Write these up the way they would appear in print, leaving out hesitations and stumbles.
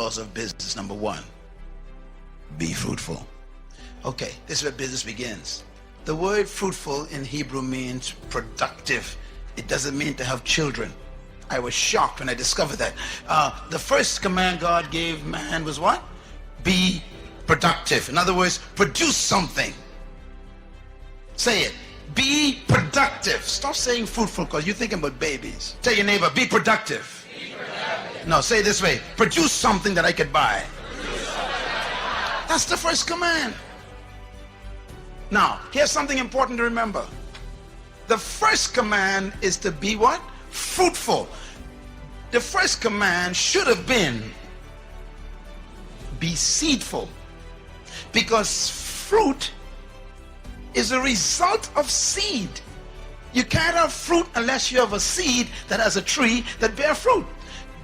laws of business. Number one, be fruitful. Okay, this is where business begins. The word fruitful in Hebrew means productive. It doesn't mean to have children. I was shocked when I discovered that. The first command God gave man was what? Be productive. In other words, produce something. Say it. Be productive. Stop saying fruitful because you're thinking about babies. Tell your neighbor, be productive. Be productive. No, say it this way. Produce something that I could buy. That's the first command. Now, here's something important to remember. The first command is to be what? Fruitful. The first command should have been be seedful, because fruit is a result of seed. You can't have fruit unless you have a seed that has a tree that bears fruit.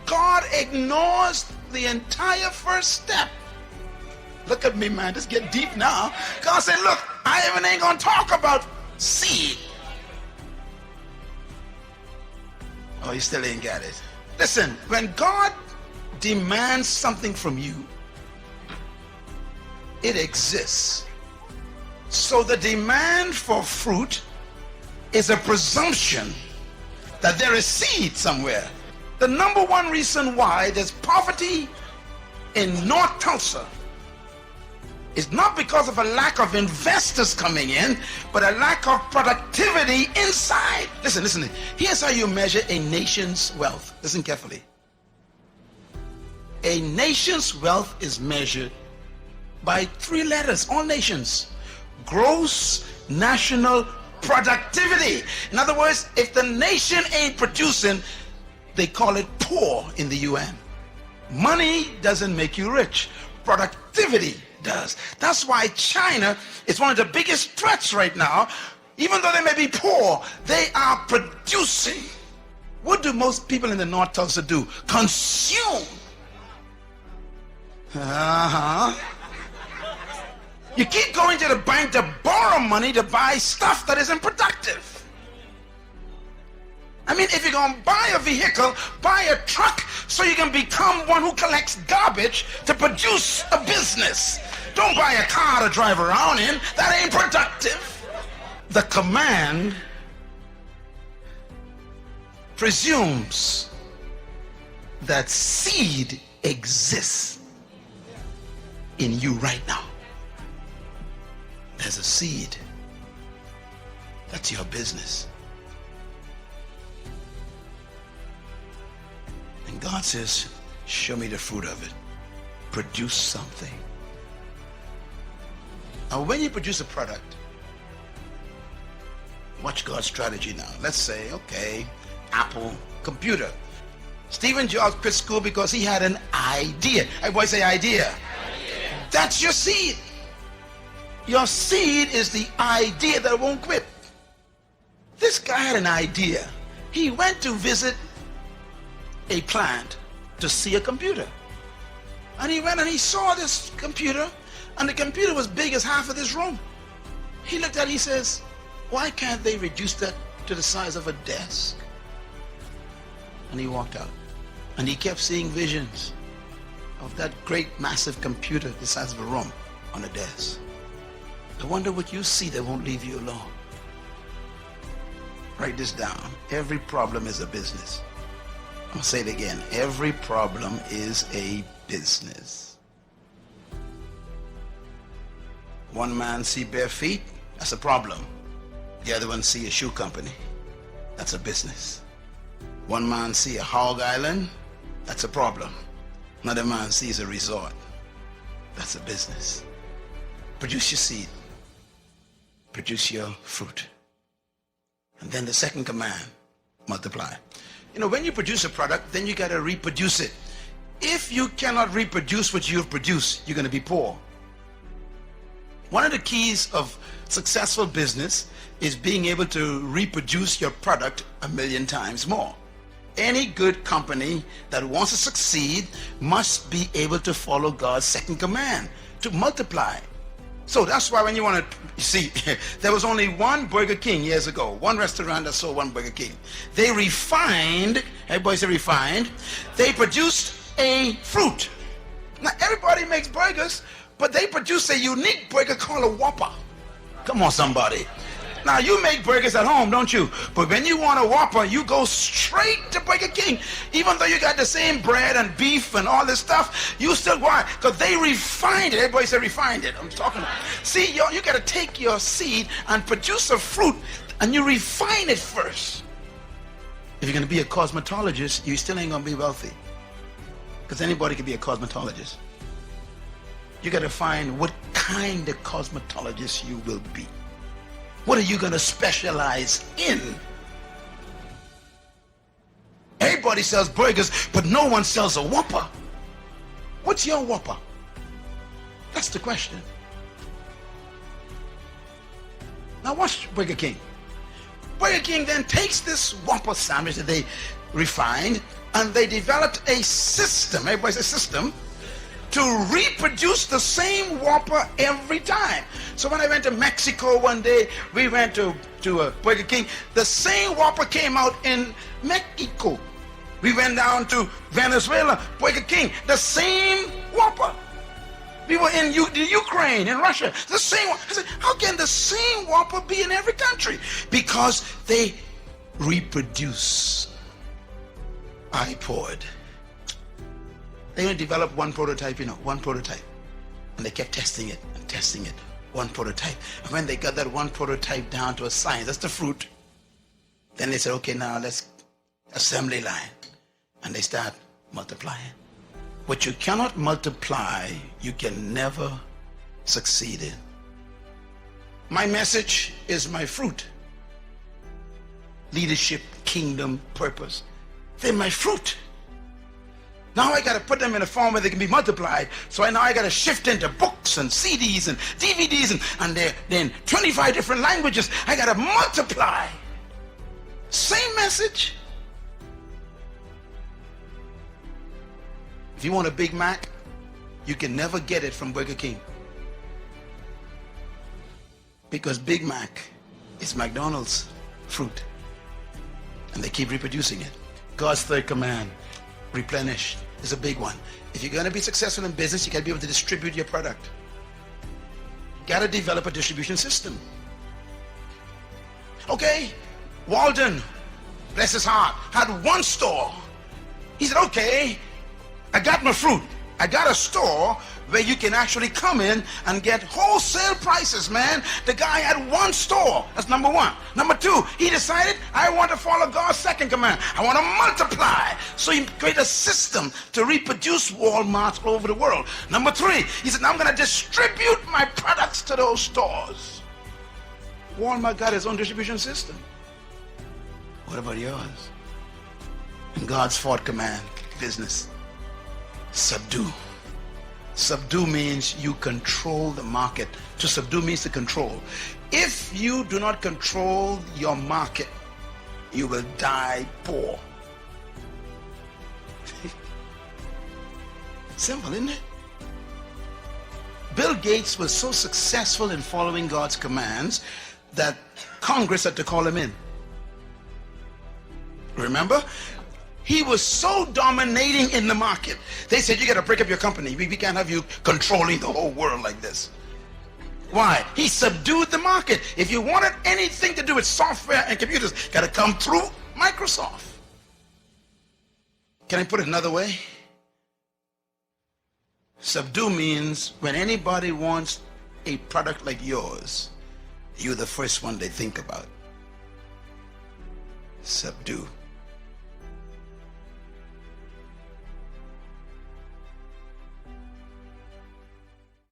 God ignores the entire first step. Look at me, man. Just get deep now. God said, look, I even ain't gonna talk about seed. Oh, you still ain't got it. Listen, when God demands something from you, it exists. So the demand for fruit is a presumption that there is seed somewhere. The number one reason why there's poverty in North Tulsa is not because of a lack of investors coming in, but a lack of productivity inside. Listen. Here's how you measure a nation's wealth. Listen carefully. A nation's wealth is measured by 3 letters, all nations. Gross national productivity. In other words, if the nation ain't producing, they call it poor in the UN. Money doesn't make you rich. Productivity does. That's why China is one of the biggest threats right now. Even though they may be poor, they are producing. What do most people in the North Tulsa do? Consume. You keep going to the bank to borrow money to buy stuff that isn't productive. I mean, if you're going to buy a vehicle, buy a truck so you can become one who collects garbage to produce a business. Don't buy a car to drive around in. That ain't productive. The command presumes that seed exists in you right now. There's a seed. That's your business. And God says, show me the fruit of it. Produce something. Now, when you produce a product, watch God's strategy now. Let's say, okay, Apple computer. Stephen Jobs quit school because he had an idea. Everybody say idea. That's your seed. Your seed is the idea that won't quit. This guy had an idea. He went to visit a plant to see a computer. And he went and he saw this computer, and the computer was big as half of this room. He looked at it, he says, why can't they reduce that to the size of a desk? And he walked out. And he kept seeing visions of that great massive computer the size of a room on a desk. I wonder what you see that won't leave you alone. Write this down. Every problem is a business. I'll say it again. Every problem is a business. One man see bare feet, that's a problem. The other one see a shoe company, that's a business. One man see a hog island, that's a problem. Another man sees a resort, that's a business. Produce your seed. Produce your fruit. And then the second command, multiply. You know, when you produce a product, then you got to reproduce it. If you cannot reproduce what you've produced, you're going to be poor. One of the keys of successful business is being able to reproduce your product 1,000,000 times more. Any good company that wants to succeed must be able to follow God's second command, to multiply. So that's why when you want to see, there was only one Burger King years ago, one restaurant that sold one Burger King. They refined, everybody say refined, they produced a fruit. Now, everybody makes burgers, but they produce a unique burger called a Whopper. Come on, somebody. Now, you make burgers at home, don't you? But when you want a Whopper, you go straight to Burger King. Even though you got the same bread and beef and all this stuff, you still want it because they refined it. Everybody say refined it. I'm talking about. See, you got to take your seed and produce a fruit, and you refine it first. If you're going to be a cosmetologist, you still ain't going to be wealthy. Because anybody can be a cosmetologist. You got to find what kind of cosmetologist you will be. What are you going to specialize in? Everybody sells burgers, but no one sells a Whopper. What's your Whopper? That's the question. Now watch Burger King. Burger King then takes this Whopper sandwich that they refined, and they developed a system, everybody say system, to reproduce the same Whopper every time. So when I went to Mexico one day, we went to Burger King, the same Whopper came out in Mexico. We went down to Venezuela, Burger King, the same Whopper. We were in the Ukraine, in Russia, the same one. I said, how can the same Whopper be in every country? Because they reproduce. I poured. They only developed one prototype, one prototype. And they kept testing it and testing it, one prototype. And when they got that one prototype down to a science, that's the fruit, then they said, okay, now let's assembly line. And they start multiplying. What you cannot multiply, you can never succeed in. My message is my fruit. Leadership, kingdom, purpose. They're my fruit. Now I got to put them in a form where they can be multiplied. So now I got to shift into books and CDs and DVDs and they're in 25 different languages. I got to multiply. Same message. If you want a Big Mac, you can never get it from Burger King. Because Big Mac is McDonald's fruit. And they keep reproducing it. God's third command, replenish, is a big one. If you're going to be successful in business, you got to be able to distribute your product. You got to develop a distribution system. Okay, Walden, bless his heart, had one store. He said, okay, I got my fruit. I got a store where you can actually come in and get wholesale prices, man. The guy had one store. That's number one. Number two, he decided, I want to follow God's second command. I want to multiply. So he created a system to reproduce Walmarts all over the world. Number three, he said, now I'm going to distribute my products to those stores. Walmart got his own distribution system. What about yours? And God's fourth command, business, subdue. Subdue means you control the market. To subdue means to control. If you do not control your market, you will die poor. Simple, isn't it? Bill Gates was so successful in following God's commands that Congress had to call him in. Remember? He was so dominating in the market. They said, you got to break up your company. We can't have you controlling the whole world like this. Why? He subdued the market. If you wanted anything to do with software and computers, got to come through Microsoft. Can I put it another way? Subdue means when anybody wants a product like yours, you're the first one they think about. Subdue.